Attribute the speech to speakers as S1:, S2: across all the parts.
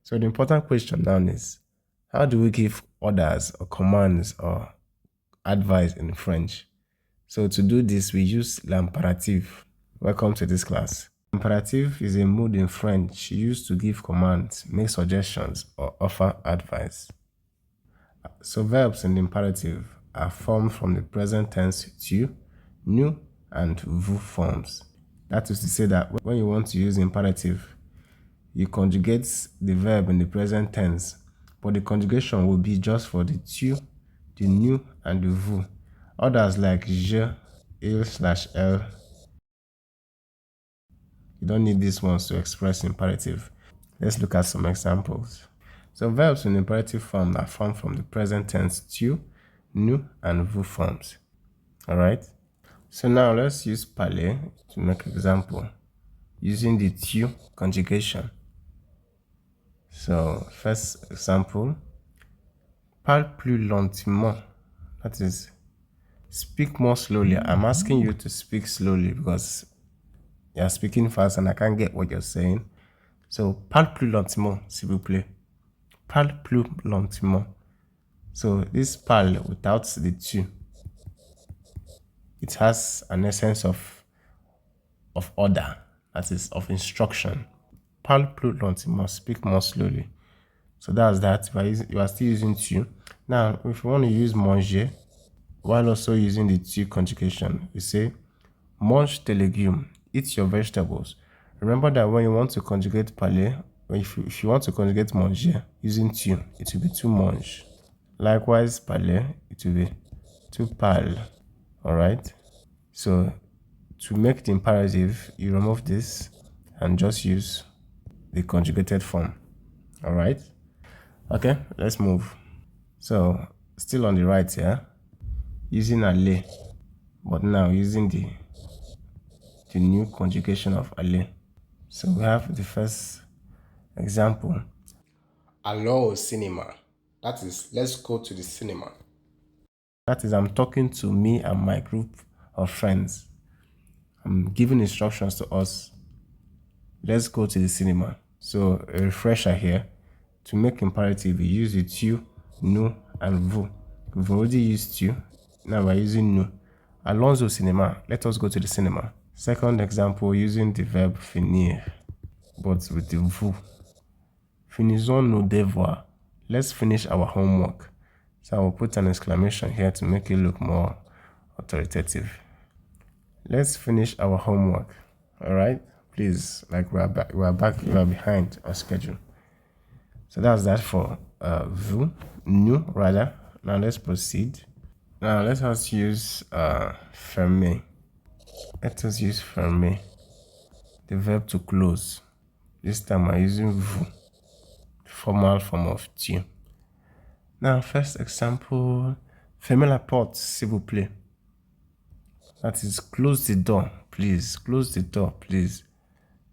S1: So the important question now is, how do we give orders or commands or advice in French? So to do this, we use l'imperative. Welcome to this class. Imperative is a mood in French used to give commands, make suggestions, or offer advice. So verbs in the imperative are formed from the present tense tu, nous, and vous forms. That is to say that when you want to use imperative, you conjugate the verb in the present tense, but the conjugation will be just for the tu, the nous, and the vous. Others like je, il/elle, you don't need these ones to express imperative. Let's look at some examples. So verbs in imperative form are formed from the present tense tu, nous, and vous forms. All right. So now let's use parler to make example using the tu conjugation. So first example, parle plus lentement. That is, speak more slowly. I'm asking you to speak slowly because you're speaking fast and I can't get what you're saying. So parle plus lentement, s'il vous plaît. Parle plus lentement. So this parle without the tu, it has an essence of order, that is, of instruction. Parle plus lentement, speak more slowly. So that's that. You are still using tu. Now, if you want to use manger, while also using the tu conjugation, you say, mange tes légumes, eat your vegetables. Remember that when you want to conjugate parler, if you want to conjugate manger using tu, it will be tu mange. Likewise, parler, it will be tu parles. All right? So, to make the imperative, you remove this and just use the conjugated form. All right? Okay, let's move. So, still on the right here, using aller, but now using the new conjugation of aller. So we have the first example. Allons au cinéma. That is, let's go to the cinema. That is, I'm talking to me and my group of friends. I'm giving instructions to us. Let's go to the cinema. So a refresher here. To make imperative, we use the tu, nous, and vous. We've already used tu. Now we're using nous. Allons au cinéma. Let us go to the cinema. Second example, using the verb finir, but with the vous. Finissons nos devoirs. Let's finish our homework. So I will put an exclamation here to make it look more authoritative. Let's finish our homework. All right? Please, like we are behind our schedule. So that's that for vous, nous, rather. Now let's proceed. Now let us use fermer. Let us use fermer, the verb to close. This time I'm using vous, formal form of tu. Now, first example, fermez la porte, s'il vous plaît. That is, close the door, please. Close the door, please.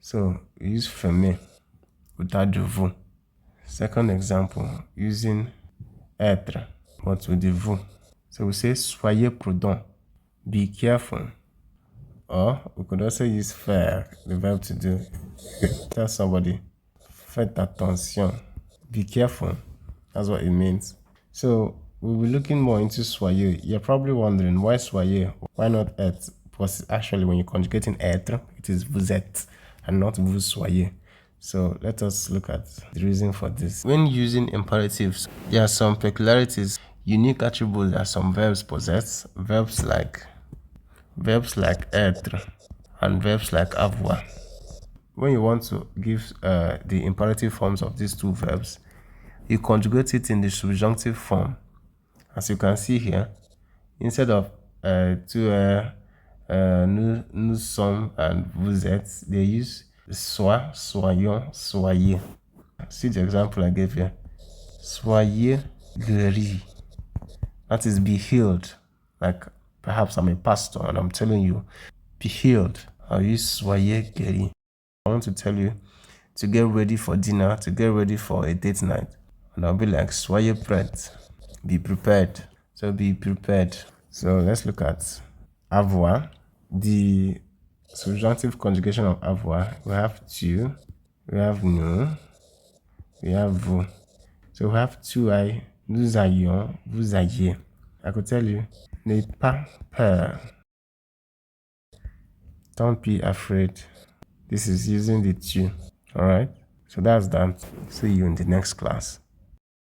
S1: So, we use fermer without the vous. Second example, using être, but with the vous. So, we say, soyez prudent, be careful. Or, we could also use faire, the verb to do. Tell somebody, faites attention, be careful. That's what it means. So we'll be looking more into soyez. You're probably wondering, why soyez? Why not être? Because actually when you're conjugating être, it is vous êtes and not vous soyez. So let us look at the reason for this. When using imperatives, there are some peculiarities, unique attributes that some verbs possess. Verbs like être and verbs like avoir. When you want to give the imperative forms of these two verbs, you conjugate it in the subjunctive form. As you can see here, instead of nous sommes and vous êtes, they use sois, soyons, soyez. See the example I gave here. Soyez guéris. That is, be healed. Like perhaps I'm a pastor and I'm telling you, be healed. I'll use soyez guéris. I want to tell you to get ready for dinner, to get ready for a date night. And I'll be like, soyez prêt. Be prepared. So be prepared. So let's look at avoir. The subjunctive conjugation of avoir. We have tu, we have nous, We have vous. So we have tu as, nous ayons, vous ayez. I could tell you, n'aie pas peur. Don't be afraid. This is using the tu. Alright? So that's that. See you in the next class.